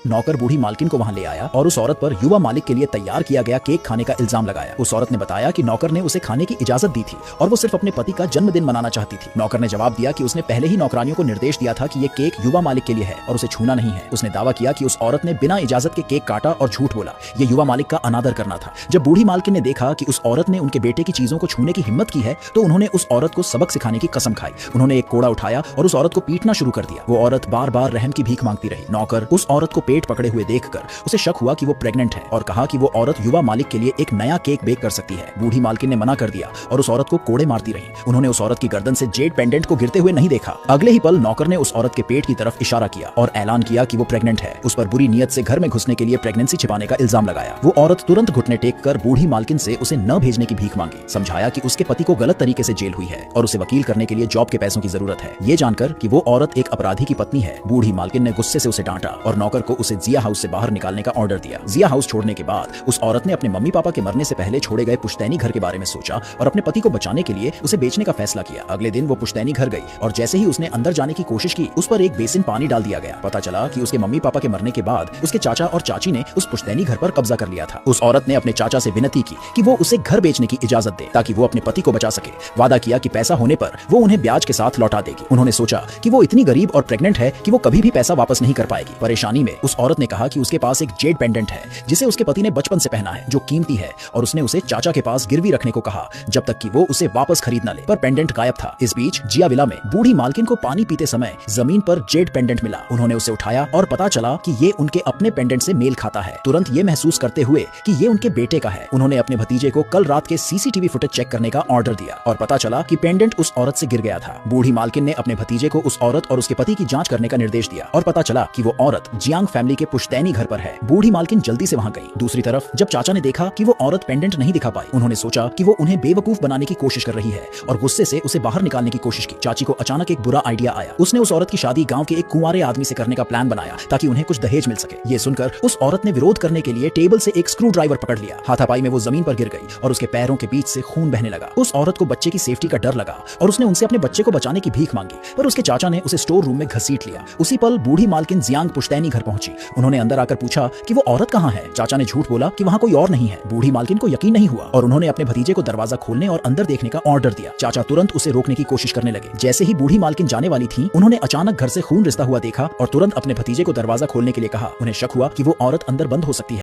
नौकर बूढ़ी मालकिन को वहां ले आया और उस औरत पर युवा मालिक के लिए तैयार किया गया केक खाने का इल्जाम लगाया। उस औरत ने बताया कि नौकर ने उसे खाने की इजाजत दी थी और वो सिर्फ अपने पति का जन्मदिन मनाना चाहती थी। नौकर ने जवाब दिया कि उसने पहले ही नौकरानियों को निर्देश दिया था कि ये केक युवा मालिक के लिए है और उसे छूना नहीं है। उसने दावा किया कि उस औरत ने बिना इजाजत के केक काटा और झूठ बोला। ये युवा मालिक का अनादर करना था। जब बूढ़ी मालकिन ने देखा कि उस औरत ने उनके बेटे की चीजों को छूने की हिम्मत की है तो उन्होंने उस औरत को सबक सिखाने की कसम खाई। उन्होंने एक कोड़ा उठाया और उस औरत को पीटना शुरू कर दिया। वो औरत बार बार रहम की भीख मांगती रही। नौकर उस औरत को पेट पकड़े हुए देखकर उसे शक हुआ कि वो प्रेग्नेंट है और कहा कि वो औरत युवा मालिक के लिए एक नया केक बेक कर सकती है। बूढ़ी मालकिन ने मना कर दिया और उस औरत को कोड़े मारती रही। उन्होंने उस औरत की गर्दन से जेड पेंडेंट को गिरते हुए नहीं देखा। अगले ही पल नौकर ने उस औरत के पेट की तरफ इशारा किया और ऐलान किया कि वो प्रेग्नेंट है। उस पर बुरी नीयत से घर में घुसने के लिए प्रेगनेंसी छिपाने का इल्जाम लगाया। वो औरत तुरंत घुटने टेक कर बूढ़ी मालकिन से उसे न भेजने की भीख मांगी। समझाया कि उसके पति को गलत तरीके से जेल हुई है और उसे वकील करने के लिए जॉब के पैसों की जरूरत है। ये जानकर कि वो औरत एक अपराधी की पत्नी है, बूढ़ी मालकिन ने गुस्से से उसे डांटा और नौकर को उसे जिया हाउस से बाहर निकालने का ऑर्डर दिया। जिया हाउस छोड़ने के बाद उस औरत ने अपने मम्मी पापा के मरने से पहले छोड़े गए पुश्तैनी घर के बारे में सोचा और अपने पति को बचाने के लिए उसे बेचने का फैसला किया। अगले दिन वो पुश्तैनी घर गई और जैसे ही उसने अंदर जाने की कोशिश की उस पर एक बेसिन पानी डाल दिया गया। पता चला कि उसके मम्मी पापा के मरने के बाद उसके चाचा और चाची ने उस पुश्तैनी घर पर कब्जा कर लिया था। उस औरत ने अपने चाचा से विनती की कि वो उसे घर बेचने की इजाजत दे ताकि वो अपने पति को बचा सके। वादा किया कि पैसा होने पर वो उन्हें ब्याज के साथ लौटा देगी। उन्होंने सोचा कि वो इतनी गरीब और प्रेग्नेंट है कि वो कभी भी पैसा वापस नहीं कर पाएगी। परेशानी में उस औरत ने कहा कि उसके पास एक जेड पेंडेंट है जिसे उसके पति ने बचपन से पहना है, जो कीमती है, और उसने उसे चाचा के पास गिरवी रखने को कहा जब तक कि वो उसे वापस खरीद न ले। पर पेंडेंट गायब था। इस बीच जिया विला में बूढ़ी मालकिन को पानी पीते समय जमीन पर जेड पेंडेंट मिला। उन्होंने उसे उठाया और पता चला कि ये उनके अपने पेंडेंट से मेल खाता है। तुरंत ये महसूस करते हुए कि ये उनके बेटे का है, उन्होंने अपने भतीजे को कल रात के सीसीटीवी फुटेज चेक करने का ऑर्डर दिया और पता चला कि पेंडेंट उस औरत से गिर गया था। बूढ़ी मालकिन ने अपने भतीजे को उस औरत और उसके पति की जांच करने का निर्देश दिया और पता चला कि वो औरत जियांग फैमिली के पुश्तैनी घर पर है। बूढ़ी मालकिन जल्दी से वहां गई। दूसरी तरफ जब चाचा ने देखा कि वो औरत पेंडेंट नहीं दिखा पाई, उन्होंने सोचा कि वो उन्हें बेवकूफ बनाने की कोशिश कर रही है और गुस्से से उसे बाहर निकालने की कोशिश की। चाची को अचानक एक बुरा आइडिया आया। उसने उस औरत की शादी गांव के एक कुंवारे आदमी से करने का प्लान बनाया ताकि उन्हें कुछ दहेज मिल सके। ये सुनकर उस औरत ने विरोध करने के लिए टेबल से एक स्क्रू ड्राइवर पकड़ लिया। हाथापाई में वो जमीन पर गिर गई और उसके पैरों के बीच से खून बहने लगा। उस औरत को बच्चे की सेफ्टी का डर लगा और उसने उनसे अपने बच्चे को बचाने की भीख मांगी, पर उसके चाचा ने उसे स्टोर रूम में घसीट लिया। उसी पल बूढ़ी मालकिन जियांग पुश्तैनी घर पहुंची। उन्होंने अंदर आकर पूछा कि वो औरत कहाँ है। चाचा ने झूठ बोला कि वहाँ कोई और नहीं है। बूढ़ी मालकिन को यकीन नहीं हुआ और उन्होंने अपने भतीजे को दरवाजा खोलने और अंदर देखने का ऑर्डर दिया। चाचा तुरंत उसे रोकने की कोशिश करने लगे। जैसे ही बूढ़ी मालकिन जाने वाली थी, उन्होंने अचानक घर से खून रिसता हुआ देखा और तुरंत अपने भतीजे को दरवाजा खोलने के लिए कहा। उन्हें शक हुआ कि वो औरत अंदर बंद हो सकती है।